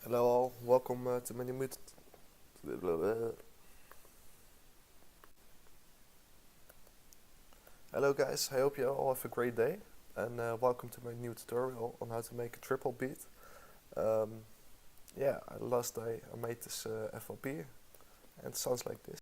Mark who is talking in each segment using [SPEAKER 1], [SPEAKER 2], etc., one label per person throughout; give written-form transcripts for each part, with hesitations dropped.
[SPEAKER 1] Hello all, welcome to my new Hello guys, I hope you all have a great day and welcome to my new tutorial on how to make a triple beat. Um, yeah, last day I made this FLP and it sounds like this.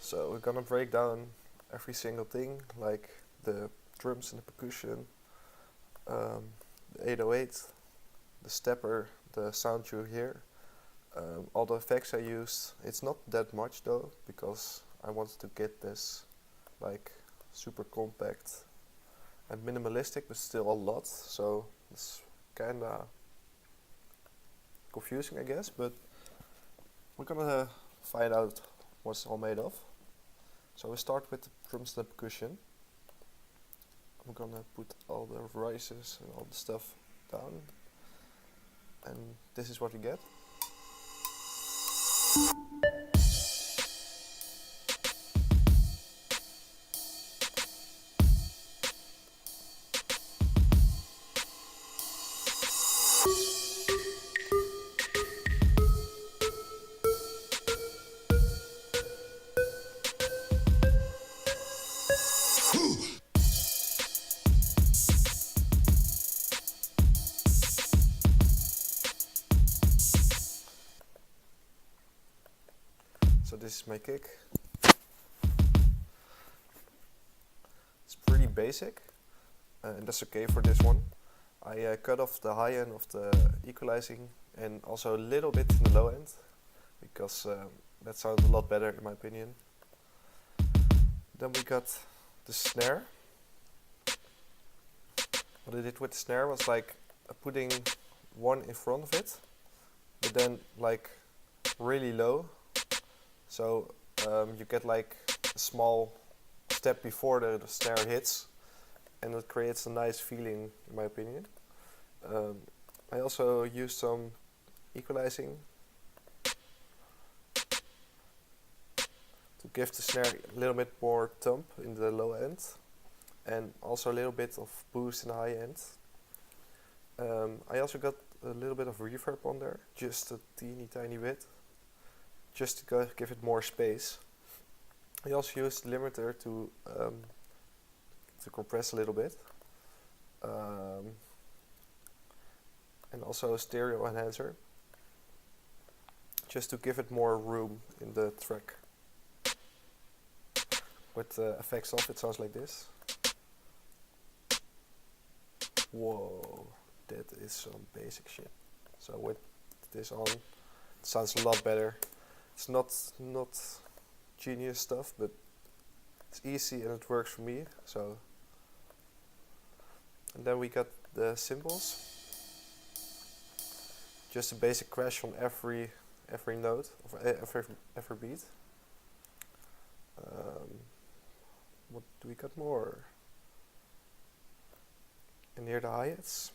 [SPEAKER 1] So we're gonna break down every single thing, like the drums and the percussion, the 808, the stepper, the sound you hear, all the effects I used. It's not that much though, because I wanted to get this like super compact and minimalistic, but still a lot, so it's kinda confusing I guess, but we're gonna find out what's all made of. So we start with the drums and the percussion. I'm gonna put all the rises and all the stuff down, and this is what we get. So this is my kick. It's pretty basic, and that's okay for this one. I cut off the high end of the equalizing and also a little bit in the low end, because that sounds a lot better in my opinion. Then we got the snare. What I did with the snare was like putting one in front of it, but then like really low. So you get like a small step before the snare hits, and it creates a nice feeling in my opinion. I also used some equalizing to give the snare a little bit more thump in the low end, and also a little bit of boost in the high end. I also got a little bit of reverb on there, just a teeny tiny bit, just to give it more space. I also used the limiter to compress a little bit, and also a stereo enhancer, just to give it more room in the track. With the effects off, it sounds like this. Whoa, that is some basic shit. So with this on, it sounds a lot better. It's not genius stuff, but it's easy and it works for me. So, and then we got the cymbals. Just a basic crash on every note of every beat. What do we got more? and here the hi-hats.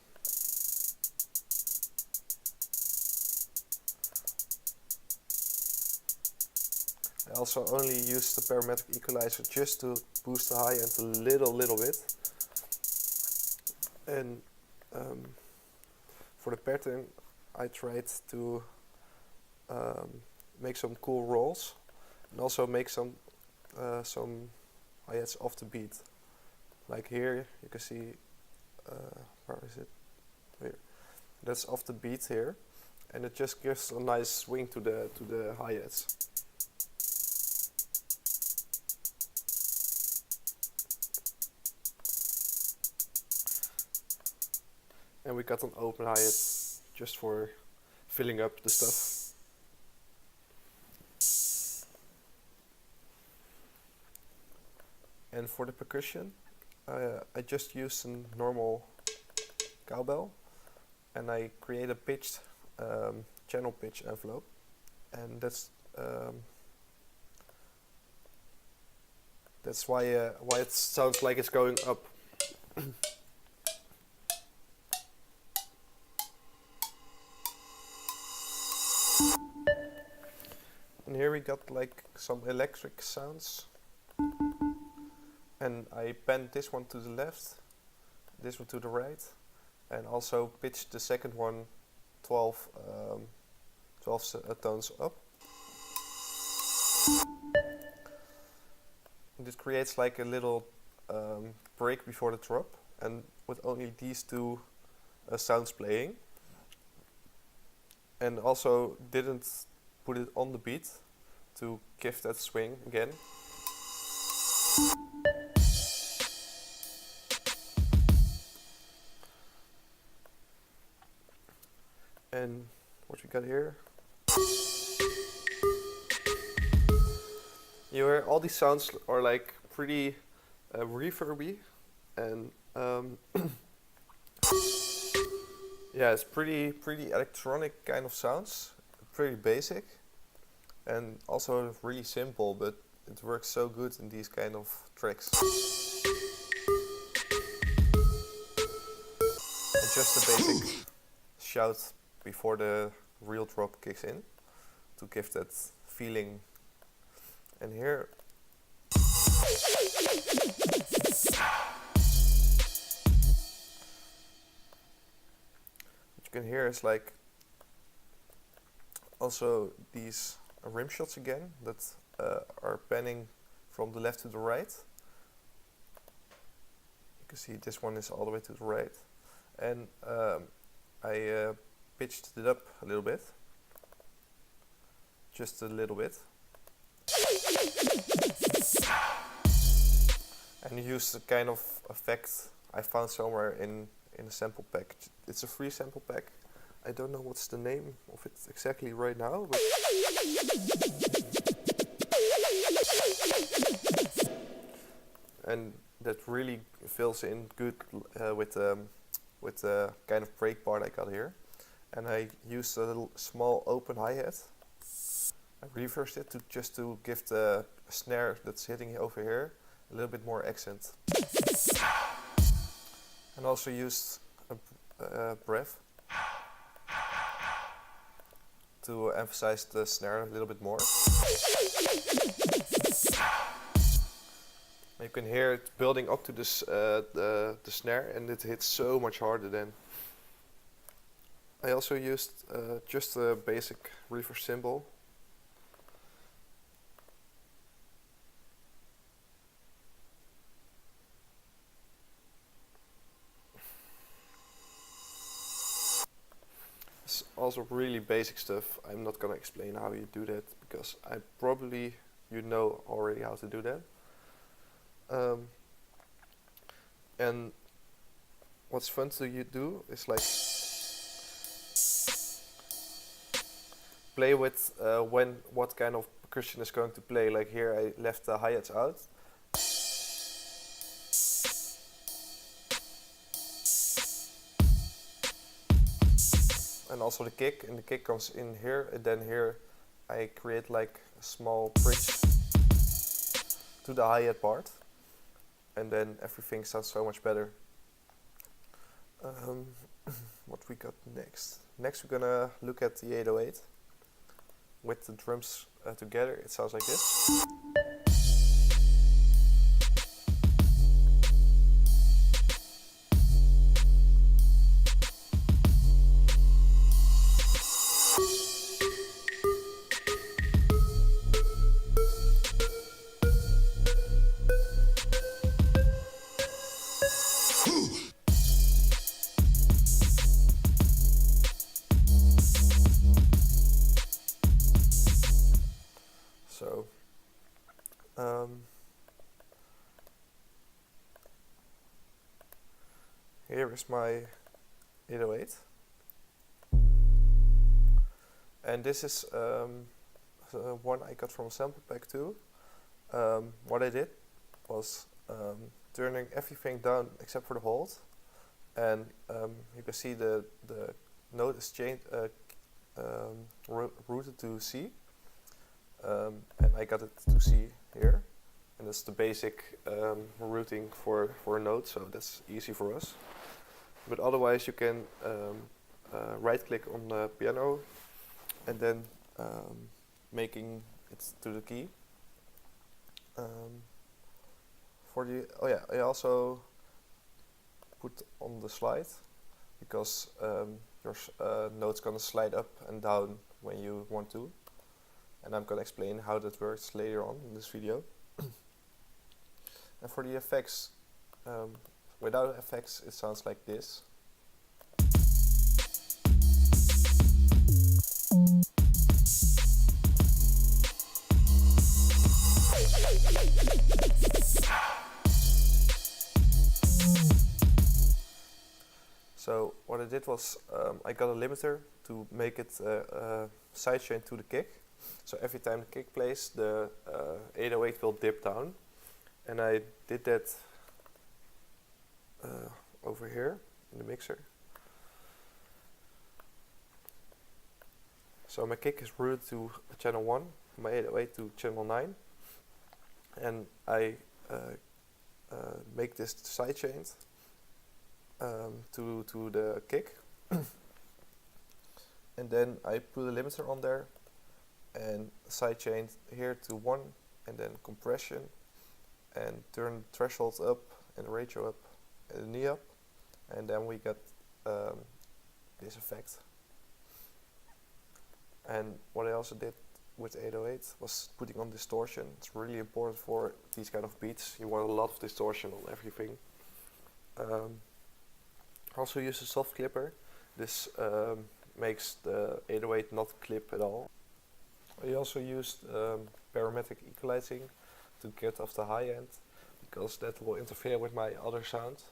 [SPEAKER 1] I also only use the parametric equalizer just to boost the high end a little bit. And for the pattern, I tried to make some cool rolls and also make some hi-hats off the beat. Like here, you can see, where is it? Here. That's off the beat here, and it just gives a nice swing to the hi-hats. And we got an open hi-hat just for filling up the stuff. And for the percussion, I just used a normal cowbell, and I create a pitched channel pitch envelope, and that's why it sounds like it's going up. And here we got like some electric sounds, and I bent this one to the left, this one to the right, and also pitched the second one 12 tones up. And this creates like a little break before the drop, and with only these two sounds playing, and also didn't put it on the beat to give that swing again. And what we got here, you hear all these sounds are like pretty reverby, and yeah, it's pretty electronic kind of sounds, pretty basic, and also really simple, but it works so good in these kind of tracks. And just a basic shout before the real drop kicks in to give that feeling. And here what you can hear is like also these rim shots again that are panning from the left to the right. You can see this one is all the way to the right, and I pitched it up a little bit, just a little bit, and used a kind of effect I found somewhere in a sample pack. It's a free sample pack. I don't know what's the name of it exactly right now, but and that really fills in good with the kind of break part I got here. And I used a little small open hi-hat. I reversed it just to give the snare that's hitting over here a little bit more accent. And also used a breath to emphasize the snare a little bit more. You can hear it building up to this the snare, and it hits so much harder then. I also used just a basic reverb cymbal. It's also really basic stuff. I'm not gonna explain how you do that because you know already how to do that. And what's fun to do is like play with what kind of percussion is going to play. Like here I left the hi-hats out. And also the kick, and the kick comes in here, and then here I create like a small bridge to the hi-hat part, and then everything sounds so much better. Um, what we got next? Next we're gonna look at the 808. With the drums together, it sounds like this. So, here is my 808, and this is one I got from a sample pack too. What I did was turning everything down except for the hold, and you can see the note is changed, routed to C. And I got it to C here, and that's the basic routing for a note, so that's easy for us. But otherwise you can right click on the piano and then making it to the key. I also put on the slide, because your note's gonna slide up and down when you want to. And I'm going to explain how that works later on in this video. And for the effects, without effects it sounds like this. So what I did was I got a limiter to make it sidechain to the kick. So every time the kick plays, the 808 will dip down, and I did that over here in the mixer. So my kick is routed to channel 1, my 808 to channel 9, and I make this sidechained to the kick, and then I put a limiter on there and sidechained here to 1, and then compression, and turn the threshold up and the ratio up and the knee up, and then we get this effect. And what I also did with 808 was putting on distortion. It's really important for these kind of beats. You want a lot of distortion on everything. Also use a soft clipper. This makes the 808 not clip at all. I also used parametric equalizing to get off the high end, because that will interfere with my other sound.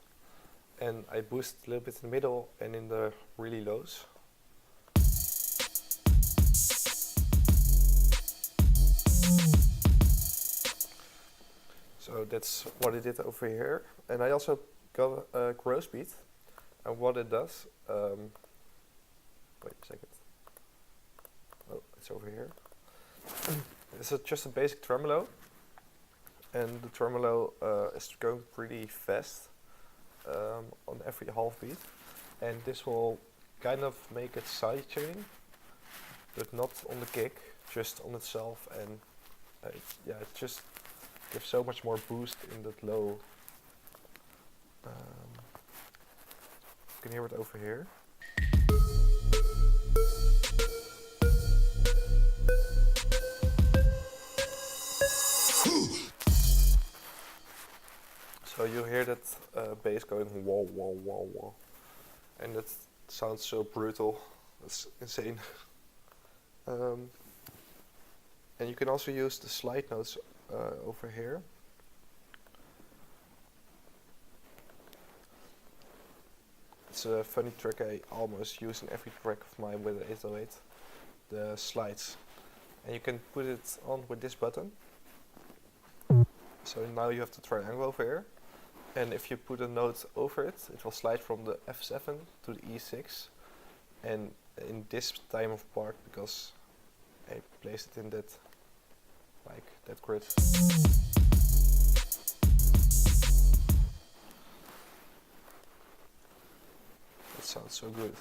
[SPEAKER 1] And I boost a little bit in the middle and in the really lows. So that's what I did over here. And I also got a gross beat. And what it does, wait a second. Oh, it's over here. It's just a basic tremolo, and the tremolo is going pretty fast on every half beat, and this will kind of make it sidechaining, but not on the kick, just on itself, and yeah, it just gives so much more boost in that low. You can hear it over here. So you hear that bass going wah wah wah wah, and that sounds so brutal. That's insane. And you can also use the slide notes over here. It's a funny trick I almost use in every track of mine with the 808, the slides. And you can put it on with this button. So now you have the triangle over here. And if you put a note over it, it will slide from the F7 to the E6. And in this time of part, because I placed it in that, like that grid. sounds so good.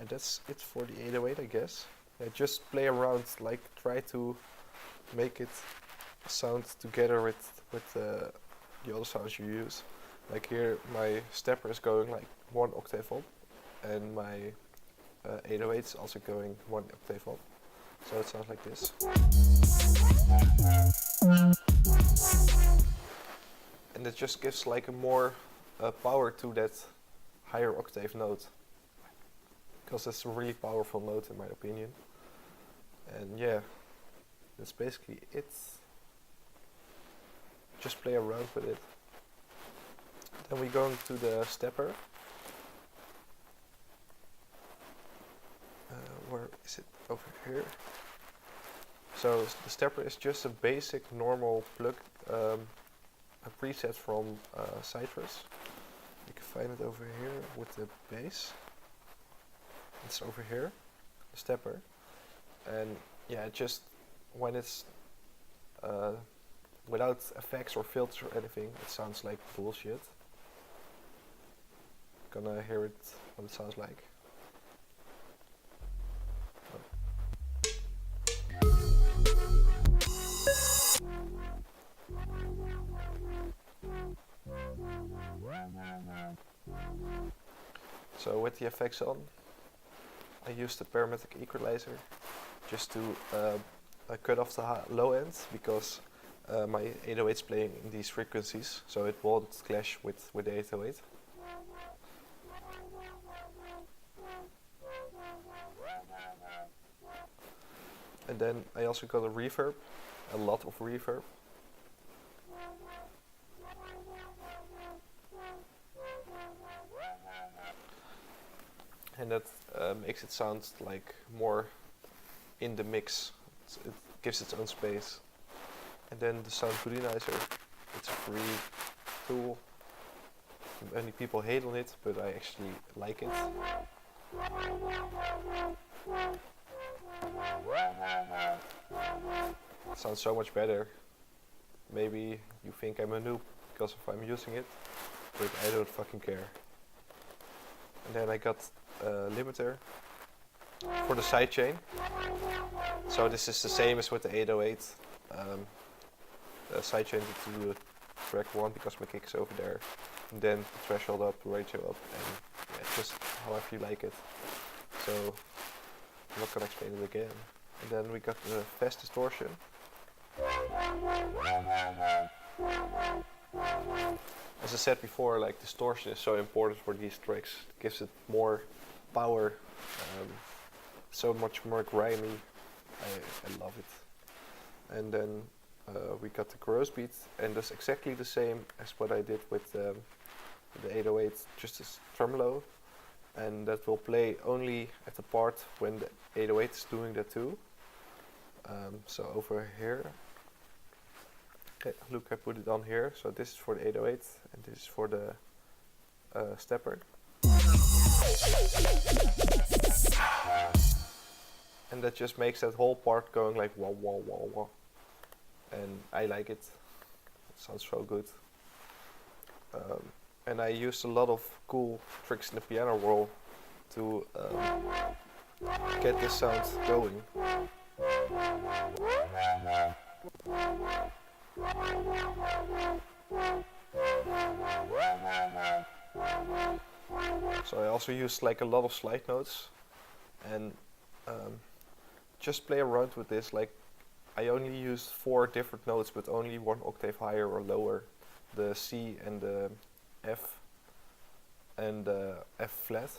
[SPEAKER 1] And that's it for the 808, I guess. Just play around, like try to make it sound together with the other sounds you use. Like here, my stepper is going like 1 octave up, and my 808 is also going 1 octave up. So it sounds like this. And it just gives like a more power to that higher octave note, because it's a really powerful note in my opinion. And yeah, that's basically it. Just play around with it. Then we go to the stepper. Where is it? Over here. So the stepper is just a basic normal plug, a preset from Cypress. You can find it over here with the bass. It's over here, the stepper. And yeah, just when it's without effects or filters or anything, it sounds like bullshit. Gonna hear it, what it sounds like. So with the effects on, I used the parametric equalizer just to cut off the low end, because my 808 is playing in these frequencies, so it won't clash with the 808. And then I also got a reverb, a lot of reverb. And that makes it sound like more in the mix. It gives its own space. And then the sound goodinizer, it's a free tool. Many people hate on it, but I actually like it. It sounds so much better. Maybe you think I'm a noob because if I'm using it, but I don't fucking care. And then I got a limiter for the sidechain. So this is the same as with the 808. The sidechain to do track 1 because my kick is over there. And then the threshold up, ratio up, and yeah, just however you like it. So I'm not gonna explain it again. And then we got the fast distortion. As I said before, like distortion is so important for these tracks. It gives it more power, so much more grimy. I love it. And then we got the gross beat, and that's exactly the same as what I did with the 808, just a tremolo. And that will play only at the part when the 808 is doing that too. So over here, okay, look, I put it on here. So this is for the 808 and this is for the stepper. And that just makes that whole part going like wah wah wah wah. And I like it. It sounds so good. And I used a lot of cool tricks in the piano roll to get this sound going. So I also used like a lot of slide notes, and just play around with this. Like I only used 4 different notes, but only 1 octave higher or lower, the C and the F and the F flat.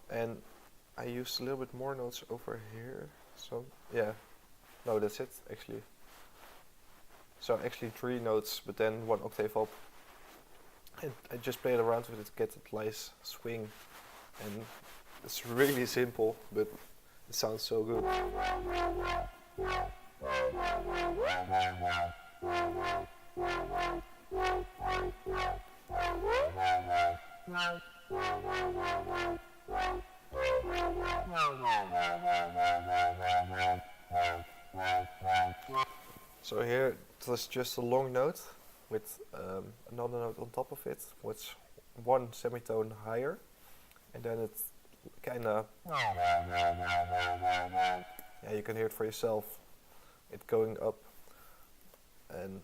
[SPEAKER 1] And I used a little bit more notes over here. So yeah, no, that's it actually. So actually 3 notes, but then 1 octave up. And I just played around with it to get that nice swing. And it's really simple, but it sounds so good. So here it was just a long note, with another note on top of it, which one semitone higher, and then it's kind of, yeah, you can hear it for yourself, it going up. And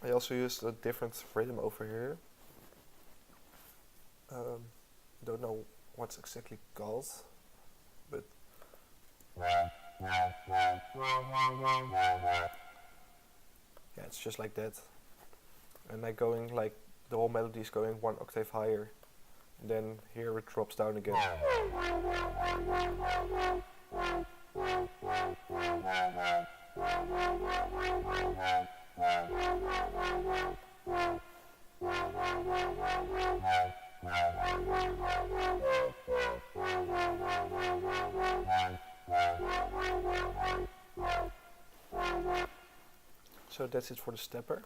[SPEAKER 1] I also used a different rhythm over here. Don't know what's exactly called, but yeah, it's just like that. And I going like the whole melody is going one octave higher, and then here it drops down again. So that's it for the stepper.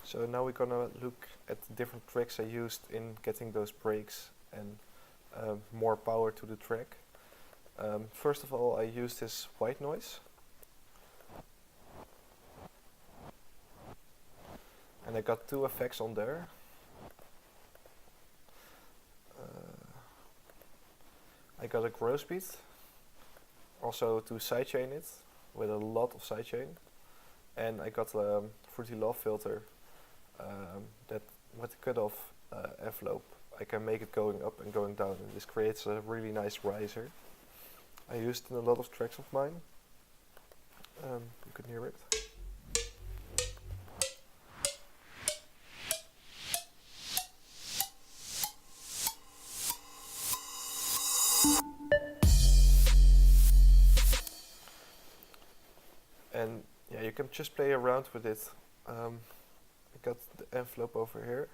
[SPEAKER 1] So now we're gonna look at the different tricks I used in getting those breaks and more power to the track. First of all, I used this white noise. And I got two effects on there. I got a gross beat, also to sidechain it with a lot of sidechain, and I got a Fruity Love filter that with the cutoff envelope I can make it going up and going down, and this creates a really nice riser. I used it in a lot of tracks of mine. You can hear it. And yeah, you can just play around with it. I got the envelope over here.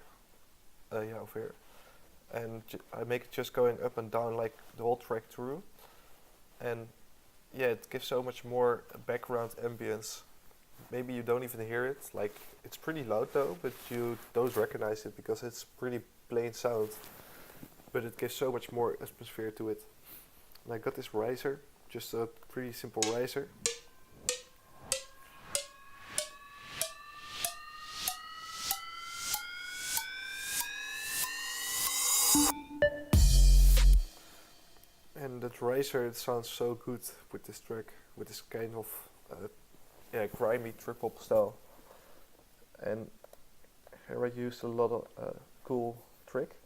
[SPEAKER 1] Yeah, over here. And I make it just going up and down like the whole track through. And yeah, it gives so much more background ambience. Maybe you don't even hear it. Like, it's pretty loud though, but you don't recognize it because it's pretty plain sound. But it gives so much more atmosphere to it. And I got this riser, just a pretty simple riser. And that riser, it sounds so good with this track, with this kind of grimy TripHop style. And here I used a lot of cool trick.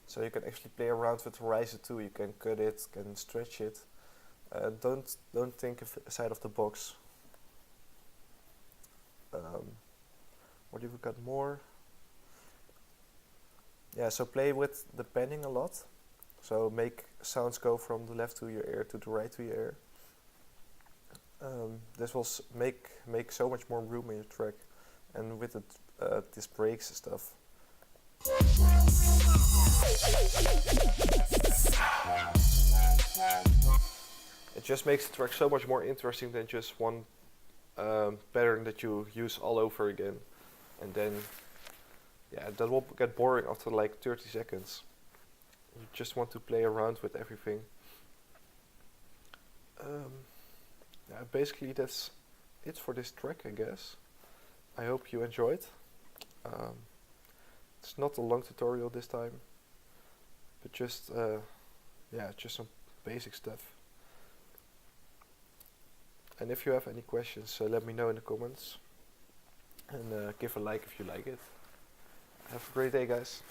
[SPEAKER 1] So you can actually play around with the riser too. You can cut it, can stretch it. Don't think outside of the box. What have we got more? Yeah, so play with the panning a lot. So make sounds go from the left to your ear to the right to your ear. This will make so much more room in your track, and with it, this breaks and stuff. It just makes the track so much more interesting than just one pattern that you use all over again, and then yeah, that will get boring after like 30 seconds. You just want to play around with everything. Yeah, basically that's it for this track, I guess. I hope you enjoyed. It's not a long tutorial this time, but just just some basic stuff. And if you have any questions, let me know in the comments, and give a like if you like it. Have a great day, guys.